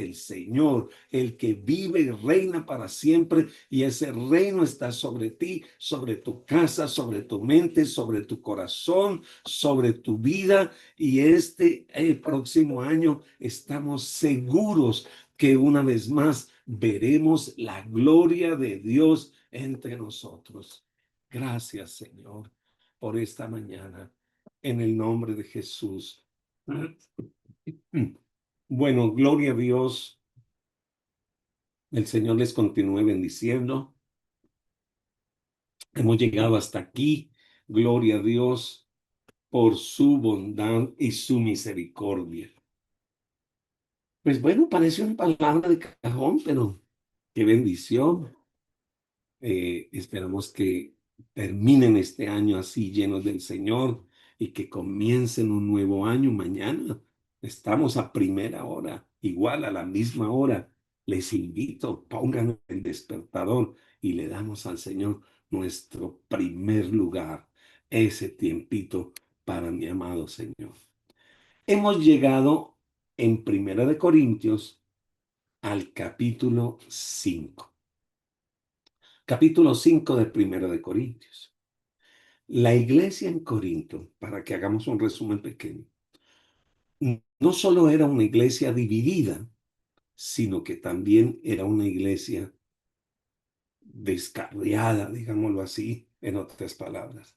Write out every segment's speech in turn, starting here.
el Señor, el que vive y reina para siempre, y ese reino está sobre ti, sobre tu casa, sobre tu mente, sobre tu corazón, sobre tu vida. Y el próximo año estamos seguros que una vez más veremos la gloria de Dios entre nosotros. Gracias, Señor, por esta mañana, en el nombre de Jesús. Bueno, gloria a Dios. El Señor les continúe bendiciendo. Hemos llegado hasta aquí. Gloria a Dios por su bondad y su misericordia. Pues bueno, parece una palabra de cajón, pero qué bendición. Esperamos que terminen este año así llenos del Señor y que comiencen un nuevo año mañana. Estamos a primera hora, igual a la misma hora. Les invito, pongan el despertador y le damos al Señor nuestro primer lugar, ese tiempito para mi amado Señor. Hemos llegado en Primera de Corintios al capítulo 5. Capítulo 5 de Primera de Corintios. La iglesia en Corinto, para que hagamos un resumen pequeño, no solo era una iglesia dividida, sino que también era una iglesia descarriada, digámoslo así, en otras palabras.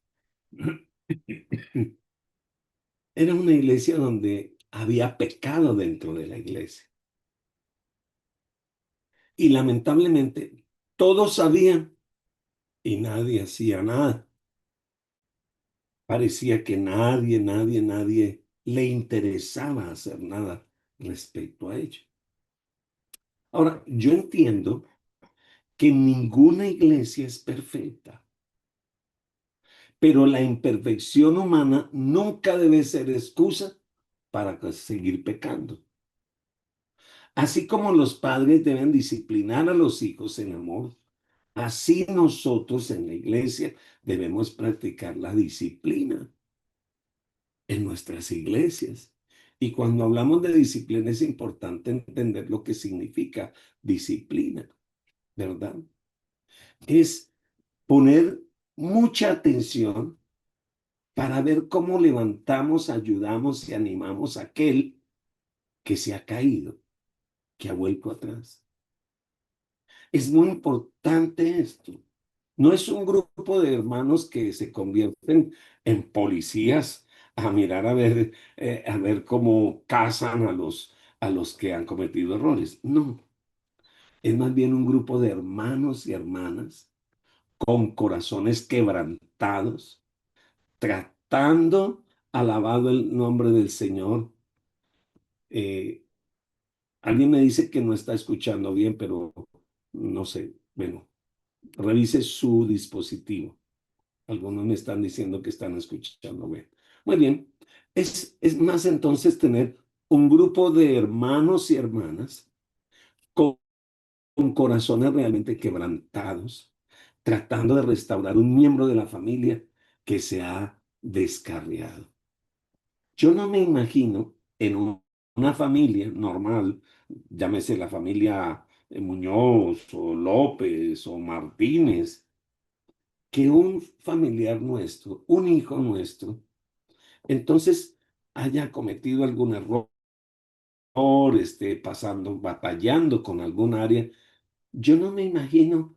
Era una iglesia donde había pecado dentro de la iglesia. Y lamentablemente todos sabían y nadie hacía nada. Parecía que nadie le interesaba hacer nada respecto a ello. Ahora, yo entiendo que ninguna iglesia es perfecta, pero la imperfección humana nunca debe ser excusa para seguir pecando. Así como los padres deben disciplinar a los hijos en amor, así nosotros en la iglesia debemos practicar la disciplina en nuestras iglesias. Y cuando hablamos de disciplina es importante entender lo que significa disciplina, ¿verdad? Es poner mucha atención para ver cómo levantamos, ayudamos y animamos a aquel que se ha caído, que ha vuelto atrás. Es muy importante esto. No es un grupo de hermanos que se convierten en policías a mirar a ver cómo cazan a los que han cometido errores. No, es más bien un grupo de hermanos y hermanas con corazones quebrantados, tratando, alabado el nombre del Señor. Eh, Alguien me dice que no está escuchando bien, pero no sé. Bueno, revise su dispositivo. Algunos me están diciendo que están escuchando bien. Muy bien. Es más entonces tener un grupo de hermanos y hermanas con corazones realmente quebrantados, tratando de restaurar un miembro de la familia que se ha descarriado. Yo no me imagino en una familia normal, llámese la familia Muñoz o López o Martínez, que un familiar nuestro, un hijo nuestro, entonces haya cometido algún error, pasando, batallando con algún área. Yo no me imagino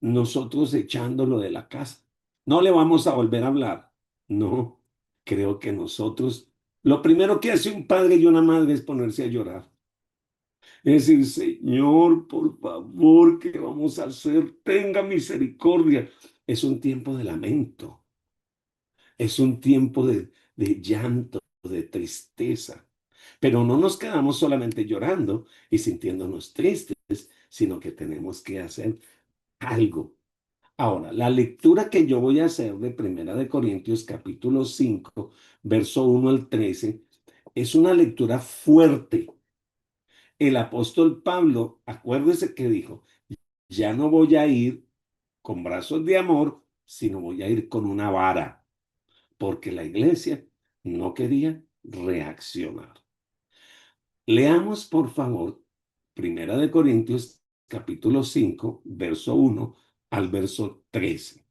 nosotros echándolo de la casa. No le vamos a volver a hablar. No, creo que nosotros, lo primero que hace un padre y una madre es ponerse a llorar. Es decir, Señor, por favor, ¿qué vamos a hacer? Tenga misericordia. Es un tiempo de lamento. Es un tiempo de llanto, de tristeza. Pero no nos quedamos solamente llorando y sintiéndonos tristes, sino que tenemos que hacer algo. Ahora, la lectura que yo voy a hacer de Primera de Corintios capítulo 5, verso 1 al 13, es una lectura fuerte. El apóstol Pablo, acuérdese que dijo, ya no voy a ir con brazos de amor, sino voy a ir con una vara, porque la iglesia no quería reaccionar. Leamos, por favor, Primera de Corintios, capítulo 5, verso 1 al verso 13.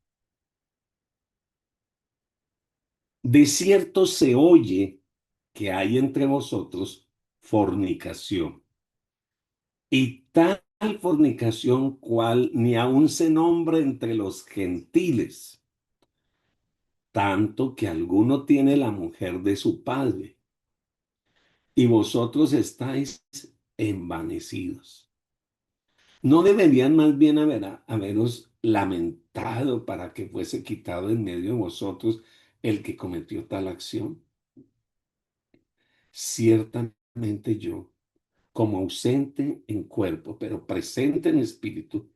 De cierto se oye que hay entre vosotros fornicación, y tal fornicación cual ni aun se nombra entre los gentiles, tanto que alguno tiene la mujer de su padre, y vosotros estáis envanecidos. ¿No deberían más bien haberos lamentado para que fuese quitado en medio de vosotros el que cometió tal acción? Ciertamente yo, como ausente en cuerpo, pero presente en espíritu,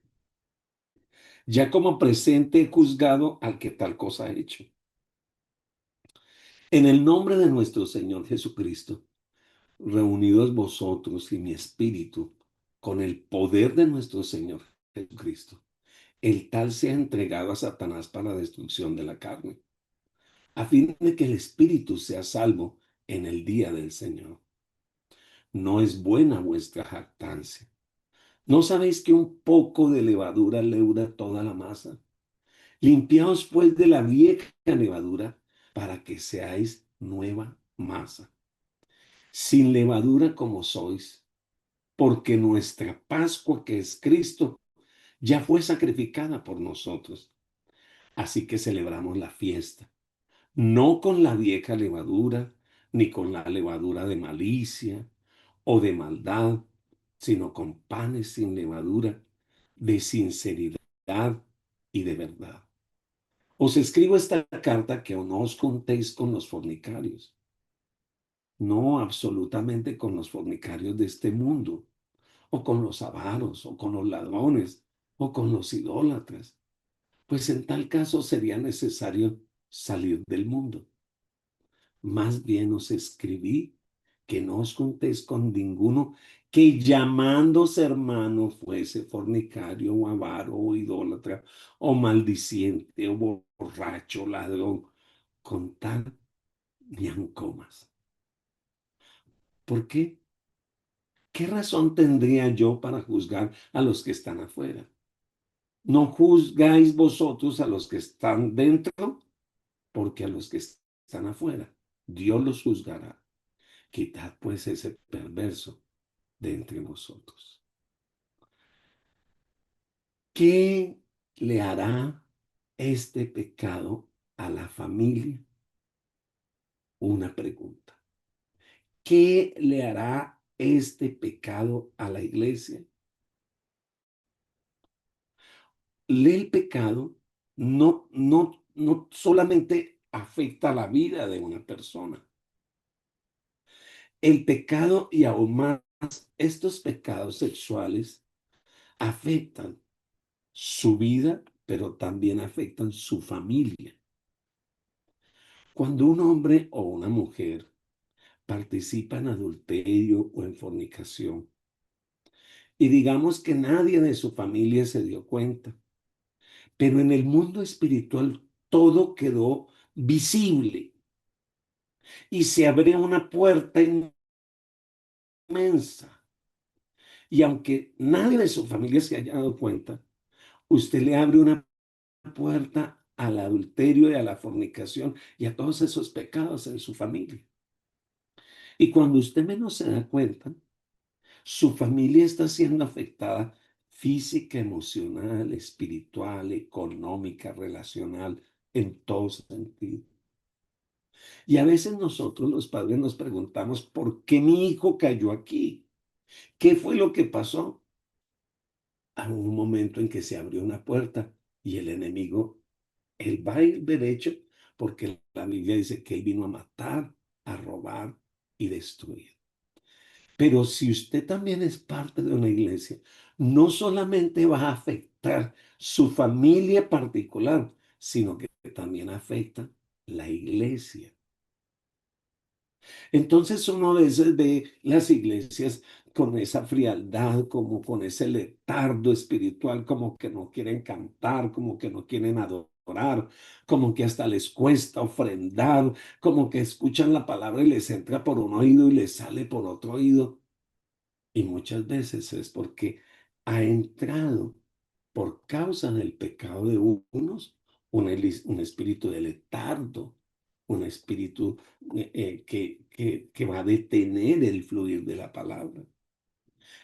ya como presente he juzgado al que tal cosa ha hecho. En el nombre de nuestro Señor Jesucristo, reunidos vosotros y mi espíritu, con el poder de nuestro Señor Jesucristo, el tal sea entregado a Satanás para la destrucción de la carne, a fin de que el espíritu sea salvo en el día del Señor. No es buena vuestra jactancia. ¿No sabéis que un poco de levadura leuda toda la masa? Limpiaos pues de la vieja levadura para que seáis nueva masa, sin levadura como sois, porque nuestra Pascua, que es Cristo, ya fue sacrificada por nosotros. Así que celebramos la fiesta, no con la vieja levadura, ni con la levadura de malicia o de maldad, sino con panes sin levadura, de sinceridad y de verdad. Os escribo esta carta que no os contéis con los fornicarios, no absolutamente con los fornicarios de este mundo, o con los avaros, o con los ladrones, o con los idólatras, pues en tal caso sería necesario salir del mundo. Más bien os escribí que no os juntéis con ninguno que llamándose hermano fuese fornicario o avaro o idólatra o maldiciente o borracho, ladrón, con tal ni aun comas. ¿Por qué? ¿Qué razón tendría yo para juzgar a los que están afuera? ¿No juzgáis vosotros a los que están dentro? Porque a los que están afuera, Dios los juzgará. Quitad pues ese perverso de entre vosotros. ¿Qué le hará este pecado a la familia? Una pregunta. ¿Qué le hará este pecado a la iglesia? El pecado no solamente afecta la vida de una persona. El pecado y aún más estos pecados sexuales afectan su vida, pero también afectan su familia. Cuando un hombre o una mujer participa en adulterio o en fornicación, y digamos que nadie de su familia se dio cuenta, pero en el mundo espiritual todo quedó visible y se abrió una puerta inmensa. Y aunque nadie de su familia se haya dado cuenta, usted le abre una puerta al adulterio y a la fornicación y a todos esos pecados en su familia. Y cuando usted menos se da cuenta, su familia está siendo afectada física, emocional, espiritual, económica, relacional, en todo sentido. Y a veces nosotros los padres nos preguntamos, ¿por qué mi hijo cayó aquí? ¿Qué fue lo que pasó? Hubo un momento en que se abrió una puerta y el enemigo, él va a ir derecho porque la Biblia dice que él vino a matar, a robar y destruir. Pero si usted también es parte de una iglesia, no solamente va a afectar su familia particular, sino que también afecta la iglesia. Entonces uno a veces ve las iglesias con esa frialdad, como con ese letardo espiritual, como que no quieren cantar, como que no quieren adorar, como que hasta les cuesta ofrendar, como que escuchan la palabra y les entra por un oído y les sale por otro oído. Y muchas veces es porque ha entrado por causa del pecado de unos un espíritu de letardo, un espíritu que va a detener el fluir de la palabra.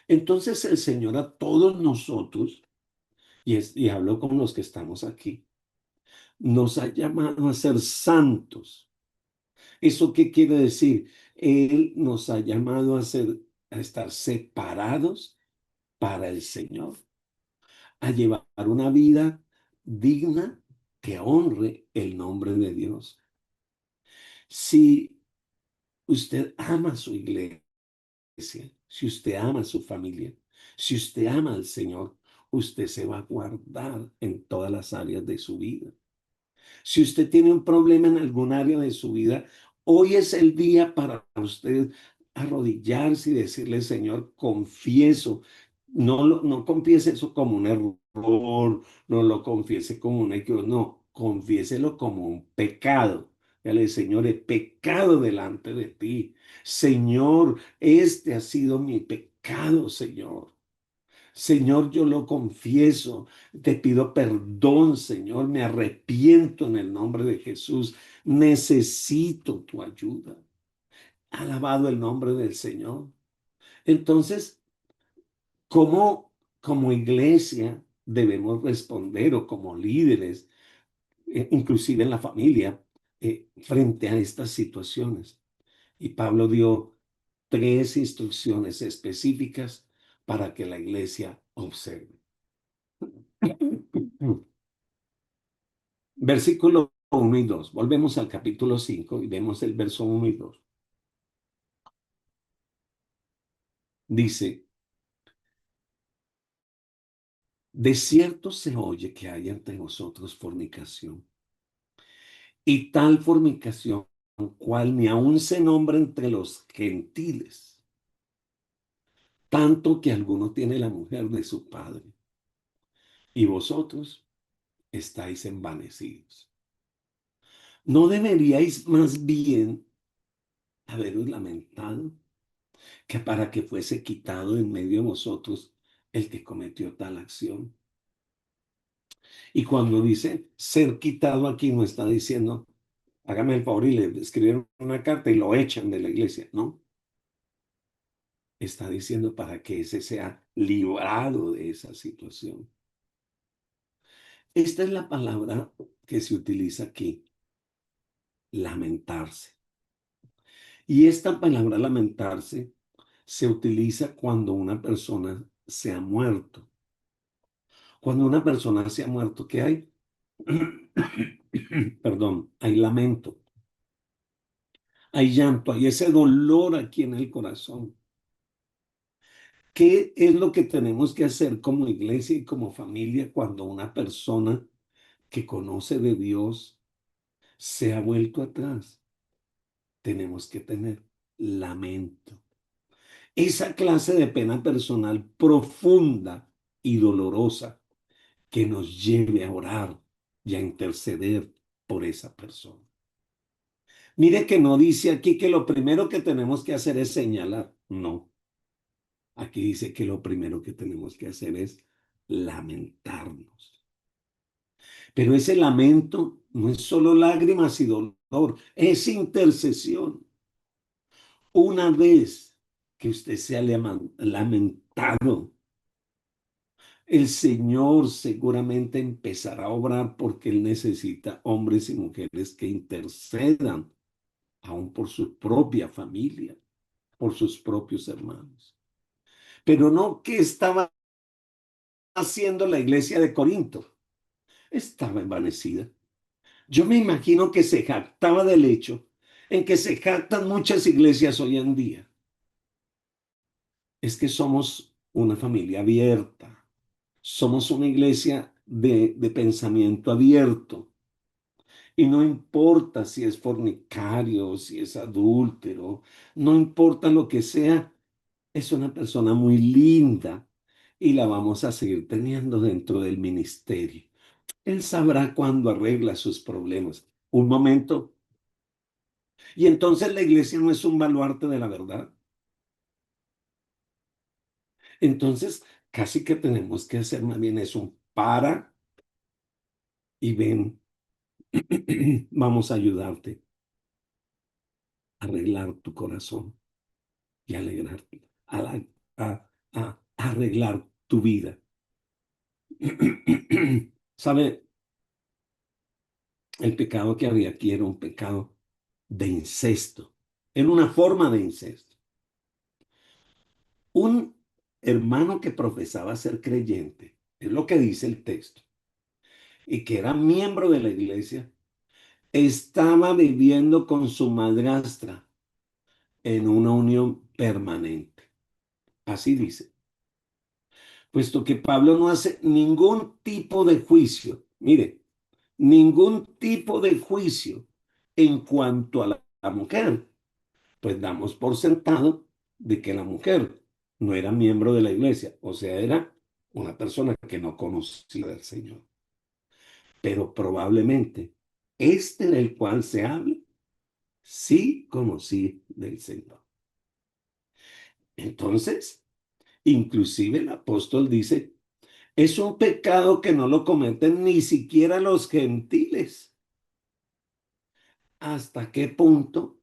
Entonces el Señor a todos nosotros, y hablo con los que estamos aquí, nos ha llamado a ser santos. ¿Eso qué quiere decir? Él nos ha llamado a estar separados para el Señor, a llevar una vida digna que honre el nombre de Dios. Si usted ama a su iglesia, si usted ama a su familia, si usted ama al Señor, usted se va a guardar en todas las áreas de su vida. Si usted tiene un problema en algún área de su vida, hoy es el día para usted arrodillarse y decirle, Señor, confieso. No confiese eso como un error, no lo confiese como un equivoco, no, confiéselo como un pecado. Dile, Señor, he pecado delante de ti. Señor, este ha sido mi pecado, Señor. Señor, yo lo confieso, te pido perdón, Señor, me arrepiento en el nombre de Jesús, necesito tu ayuda. Alabado el nombre del Señor. Entonces, ¿cómo como iglesia debemos responder o como líderes, inclusive en la familia, frente a estas situaciones? Y Pablo dio tres instrucciones específicas para que la iglesia observe. Versículo 1 y 2. Volvemos al capítulo 5 y vemos el verso 1 y 2. Dice, de cierto se oye que hay entre vosotros fornicación, y tal fornicación cual ni aun se nombra entre los gentiles, tanto que alguno tiene la mujer de su padre, y vosotros estáis envanecidos. ¿No deberíais más bien haberos lamentado que para que fuese quitado en medio de vosotros el que cometió tal acción? Y cuando dice ser quitado aquí, no está diciendo, hágame el favor y le escribieron una carta y lo echan de la iglesia, ¿no? Está diciendo para que ese sea librado de esa situación. Esta es la palabra que se utiliza aquí, lamentarse. Y esta palabra lamentarse se utiliza cuando una persona se ha muerto. Cuando una persona se ha muerto, ¿qué hay? Perdón, hay lamento, hay llanto, hay ese dolor aquí en el corazón. ¿Qué es lo que tenemos que hacer como iglesia y como familia cuando una persona que conoce de Dios se ha vuelto atrás? Tenemos que tener lamento. Esa clase de pena personal profunda y dolorosa que nos lleve a orar y a interceder por esa persona. Mire que no dice aquí que lo primero que tenemos que hacer es señalar. No, aquí dice que lo primero que tenemos que hacer es lamentarnos. Pero ese lamento no es solo lágrimas y dolor, es intercesión. Una vez que usted se ha lamentado, el Señor seguramente empezará a obrar porque Él necesita hombres y mujeres que intercedan, aún por su propia familia, por sus propios hermanos. Pero no que estaba haciendo la iglesia de Corinto, estaba envanecida. Yo me imagino que se jactaba del hecho en que se jactan muchas iglesias hoy en día. Es que somos una familia abierta, somos una iglesia de pensamiento abierto. Y no importa si es fornicario, si es adúltero, no importa lo que sea, es una persona muy linda y la vamos a seguir teniendo dentro del ministerio. Él sabrá cuándo arregla sus problemas. Un momento. Y entonces la iglesia no es un baluarte de la verdad. Entonces, casi que tenemos que hacer más bien es un para y ven, vamos a ayudarte a arreglar tu corazón y alegrar, a, a arreglar tu vida. ¿Sabe? El pecado que había aquí era un pecado de incesto, era una forma de incesto. Un hermano que profesaba ser creyente, es lo que dice el texto, y que era miembro de la iglesia, estaba viviendo con su madrastra en una unión permanente. Así dice. Puesto que Pablo no hace ningún tipo de juicio, mire, ningún tipo de juicio en cuanto a la mujer, pues damos por sentado de que la mujer no era miembro de la iglesia, o sea, era una persona que no conocía del Señor. Pero probablemente este del cual se habla, sí conocí del Señor. Entonces, inclusive el apóstol dice, es un pecado que no lo cometen ni siquiera los gentiles. ¿Hasta qué punto?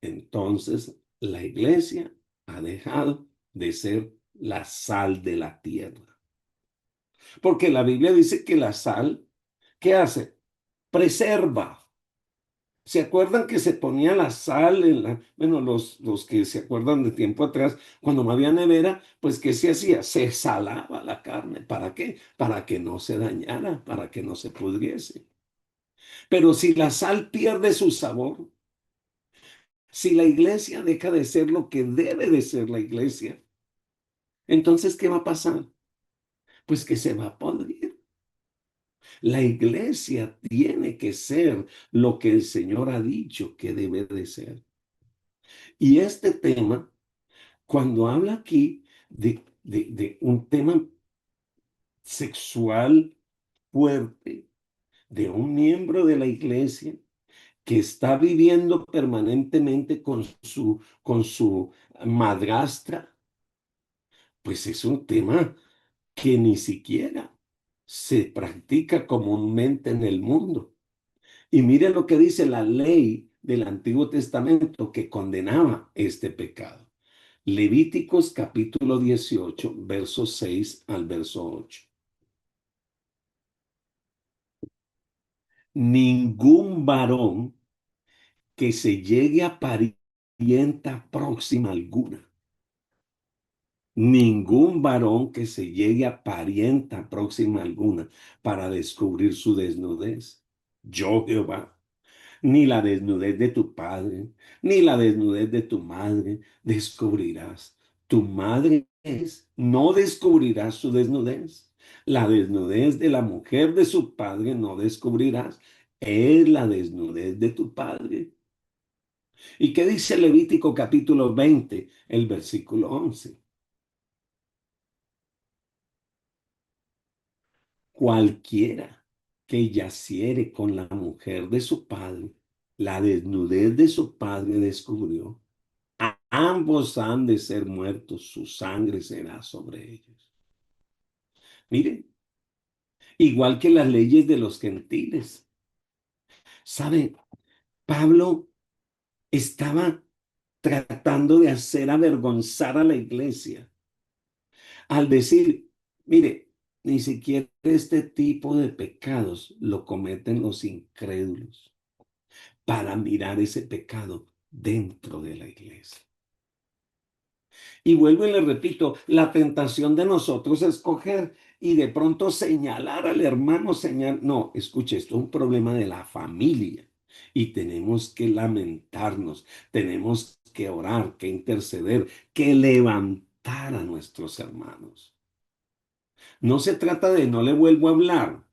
Entonces la iglesia ha dejado de ser la sal de la tierra. Porque la Biblia dice que la sal, ¿qué hace? Preserva. ¿Se acuerdan que se ponía la sal en la, bueno, los que se acuerdan de tiempo atrás, cuando no había nevera, pues ¿qué se hacía? Se salaba la carne. ¿Para qué? Para que no se dañara, para que no se pudriese. Pero si la sal pierde su sabor, si la iglesia deja de ser lo que debe de ser la iglesia, entonces ¿qué va a pasar? Pues que se va a podrir. La iglesia tiene que ser lo que el Señor ha dicho que debe de ser. Y este tema, cuando habla aquí de un tema sexual fuerte de un miembro de la iglesia que está viviendo permanentemente con su madrastra, pues es un tema que ni siquiera se practica comúnmente en el mundo. Y mire lo que dice la ley del Antiguo Testamento que condenaba este pecado. Levíticos capítulo 18, verso 6 al verso 8. Ningún varón que se llegue a parienta próxima alguna. Ningún varón que se llegue a parienta próxima alguna para descubrir su desnudez. Yo, Jehová, ni la desnudez de tu padre, ni la desnudez de tu madre descubrirás. Tu madre no descubrirás su desnudez. La desnudez de la mujer de su padre no descubrirás. Es la desnudez de tu padre. ¿Y qué dice Levítico capítulo 20, el versículo 11? Cualquiera que yaciere con la mujer de su padre, la desnudez de su padre descubrió. Ambos han de ser muertos, su sangre será sobre ellos. Miren, igual que las leyes de los gentiles. ¿Sabe? Pablo estaba tratando de hacer avergonzar a la iglesia al decir, mire, ni siquiera este tipo de pecados lo cometen los incrédulos para mirar ese pecado dentro de la iglesia. Y vuelvo y le repito, la tentación de nosotros es coger y de pronto señalar al hermano, no, escuche, esto es un problema de la familia y tenemos que lamentarnos, tenemos que orar, que interceder, que levantar a nuestros hermanos. No se trata de no le vuelvo a hablar,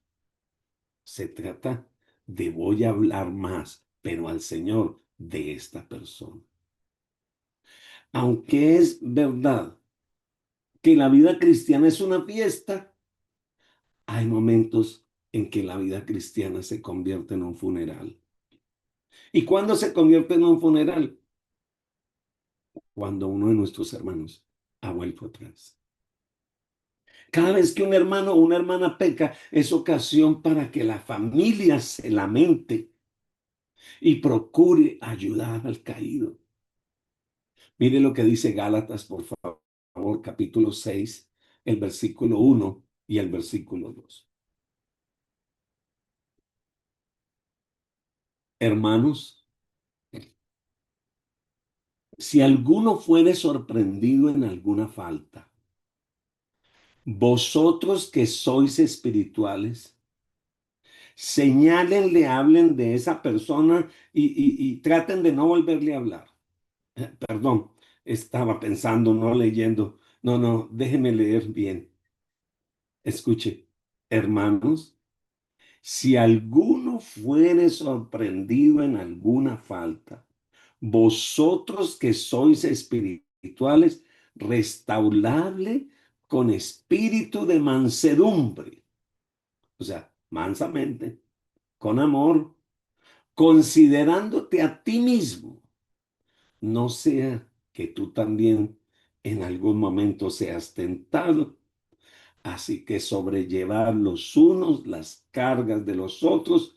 se trata de voy a hablar más, pero al Señor de esta persona. Aunque es verdad que la vida cristiana es una fiesta, hay momentos en que la vida cristiana se convierte en un funeral. ¿Y cuándo se convierte en un funeral? Cuando uno de nuestros hermanos ha vuelto atrás. Cada vez que un hermano o una hermana peca, es ocasión para que la familia se lamente y procure ayudar al caído. Mire lo que dice Gálatas, por favor, capítulo 6, el versículo 1 y el versículo 2. Hermanos, si alguno fuere sorprendido en alguna falta, vosotros que sois espirituales, señálenle, hablen de esa persona y traten de no volverle a hablar. Perdón, estaba pensando, no leyendo. No, no, déjeme leer bien. Escuche, hermanos, si alguno fuere sorprendido en alguna falta, vosotros que sois espirituales, restaurable con espíritu de mansedumbre, o sea, mansamente, con amor, considerándote a ti mismo, no sea que tú también en algún momento seas tentado. Así que sobrellevar los unos las cargas de los otros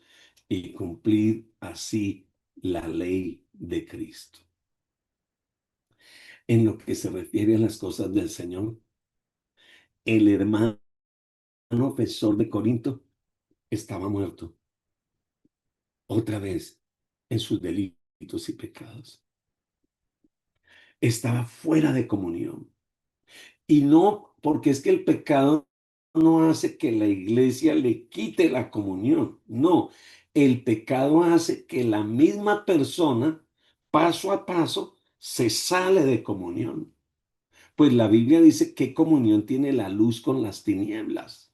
y cumplir así la ley de Cristo. En lo que se refiere a las cosas del Señor, el hermano Fesor de Corinto estaba muerto otra vez en sus delitos y pecados. Estaba fuera de comunión. Y no porque es que el pecado no hace que la iglesia le quite la comunión. No, el pecado hace que la misma persona, paso a paso, se sale de comunión. Pues la Biblia dice qué comunión tiene la luz con las tinieblas.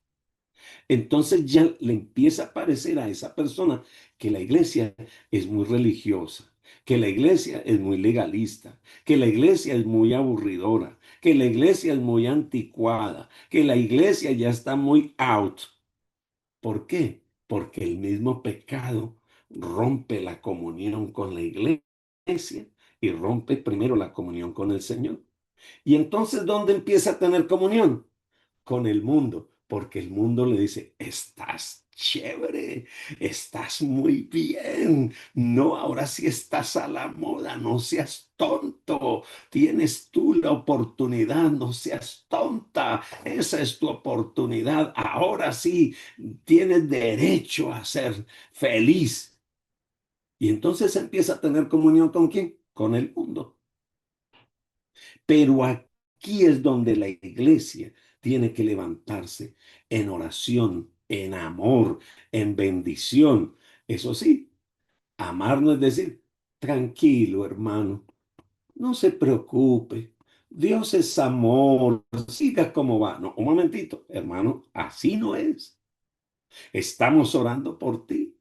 Entonces ya le empieza a parecer a esa persona que la iglesia es muy religiosa, que la iglesia es muy legalista, que la iglesia es muy aburridora, que la iglesia es muy anticuada, que la iglesia ya está muy out. ¿Por qué? Porque el mismo pecado rompe la comunión con la iglesia y rompe primero la comunión con el Señor. Y entonces, ¿dónde empieza a tener comunión? Con el mundo, porque el mundo le dice, estás chévere, estás muy bien, no, ahora sí estás a la moda, no seas tonto, tienes tú la oportunidad, no seas tonta, esa es tu oportunidad, ahora sí tienes derecho a ser feliz. Y entonces empieza a tener comunión con quién, con el mundo. Pero aquí es donde la iglesia tiene que levantarse en oración, en amor, en bendición. Eso sí, amar no es decir, tranquilo, hermano, no se preocupe. Dios es amor, siga como va. No, un momentito, hermano, así no es. Estamos orando por ti.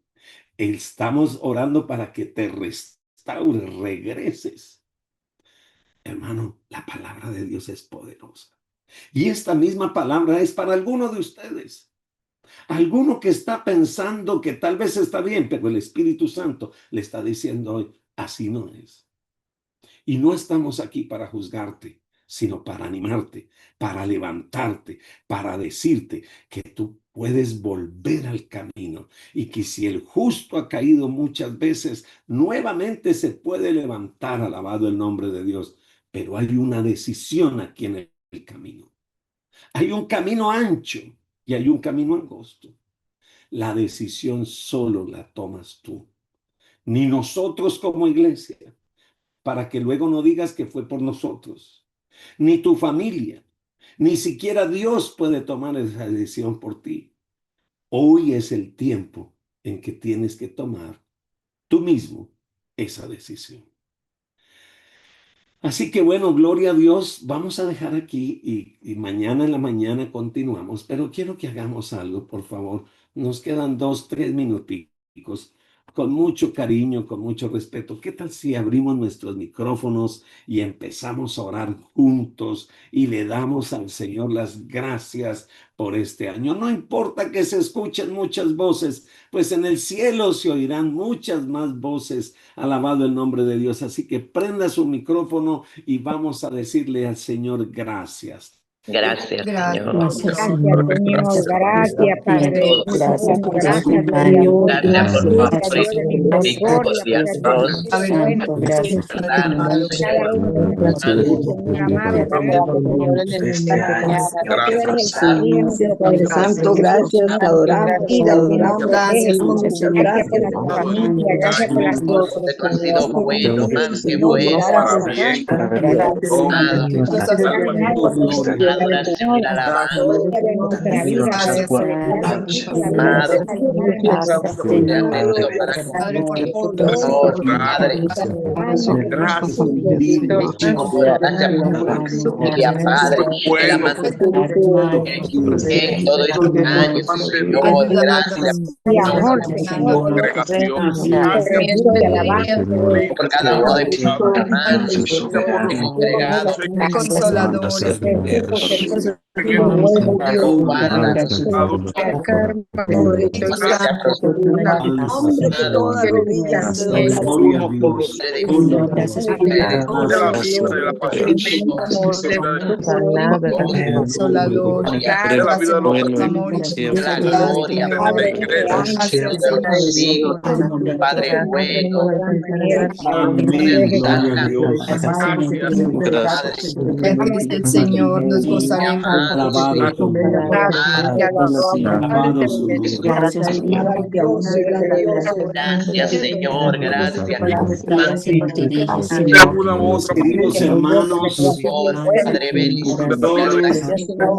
Estamos orando para que te restaures, regreses. Hermano, la palabra de Dios es poderosa. Y esta misma palabra es para alguno de ustedes. Alguno que está pensando que tal vez está bien, pero el Espíritu Santo le está diciendo hoy, así no es. Y no estamos aquí para juzgarte, sino para animarte, para levantarte, para decirte que tú puedes volver al camino y que si el justo ha caído muchas veces, nuevamente se puede levantar, alabado el nombre de Dios. Pero hay una decisión aquí en el camino. Hay un camino ancho y hay un camino angosto. La decisión solo la tomas tú, ni nosotros como iglesia, para que luego no digas que fue por nosotros, ni tu familia, ni siquiera Dios puede tomar esa decisión por ti. Hoy es el tiempo en que tienes que tomar tú mismo esa decisión. Así que bueno, gloria a Dios. Vamos a dejar aquí y mañana en la mañana continuamos, pero quiero que hagamos algo, por favor. Nos quedan 2, 3 minuticos con mucho cariño, con mucho respeto. ¿Qué tal si abrimos nuestros micrófonos y empezamos a orar juntos y le damos al Señor las gracias por este año? No importa que se escuchen muchas voces, pues en el cielo se oirán muchas más voces. Alabado el nombre de Dios. Así que prenda su micrófono y vamos a decirle al Señor gracias. Gracias, Señor. Gracias, Señor. Gracias, Padre. Gracias por Gracias, este Dios de año. amor. Gracias por tu amor Gracias, Dios de misericordia, y por haber amor. sido bueno Santo, gracias por tu amor. cada uno de nosotros, Señor amado, ¿verdad? Señor, en el momento Señor, tú eres el que sí, elige nuestro Padre Santo, gracias, te adoramos, te adoramos. protege. Muchas Gracias por gracias, nuestra Padre familia, Santo, gracias por las nosotros, Tú has sido bueno, más que Señor, bueno. gracias, gracias, Adoración y alabanza. de nuestra vida, Padre Celestial, Amado, gracias, te has Señor, tenido para por con nosotros, Padre. Gracias, bendito. Gracias por tu familia, Padre. Que la mantenga en todo este año, Señor. Gracias y amor, Señor, por los corregimientos de alabanza, por cada uno de mis hermanos que hemos entregado. consoladores, Guárdalos. Gracias por tu nombre que toda rodilla se doblará. Gloria a Dios. Padre de Gloria a vida. Dios. consolador, La gloria, Padre, este año, contigo, Padre bueno, Amén. Gloria a Dios. el Señor, nos gozaremos. Alabado su nombre. Alabado su nombre. Gracias, Maravilloso y grandioso. Gracias, Señor, gracias. Gracias, te dije, Señor. Queridos hermanos, Por Padre bendito, todos nos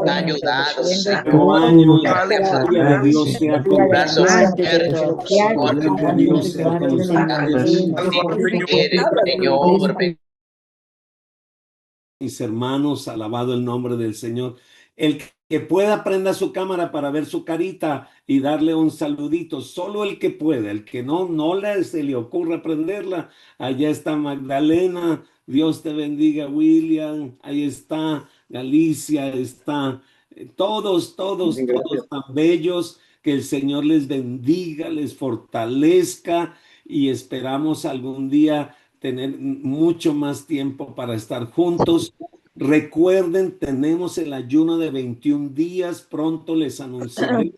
ha ayudado, nuevo Señor. año, la gloria de Dios sea con Brazos ustedes. abiertos, La gloria de Dios sea con ustedes. eres, Señor, Mis hermanos, alabado el nombre del Señor. El que pueda, prenda su cámara para ver su carita y darle un saludito. Solo el que pueda. El que no, se le ocurra prenderla. Allá está Magdalena. Dios te bendiga, William. Ahí está Galicia. Está todos tan bellos. Que el Señor les bendiga, les fortalezca y esperamos algún día tener mucho más tiempo para estar juntos. Recuerden, tenemos el ayuno de 21 días, pronto les anunciaré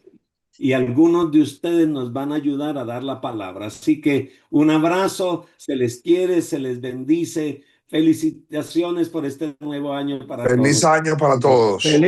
y algunos de ustedes nos van a ayudar a dar la palabra. Así que un abrazo, se les quiere, se les bendice. Felicitaciones por este nuevo año para todos. Feliz año para todos.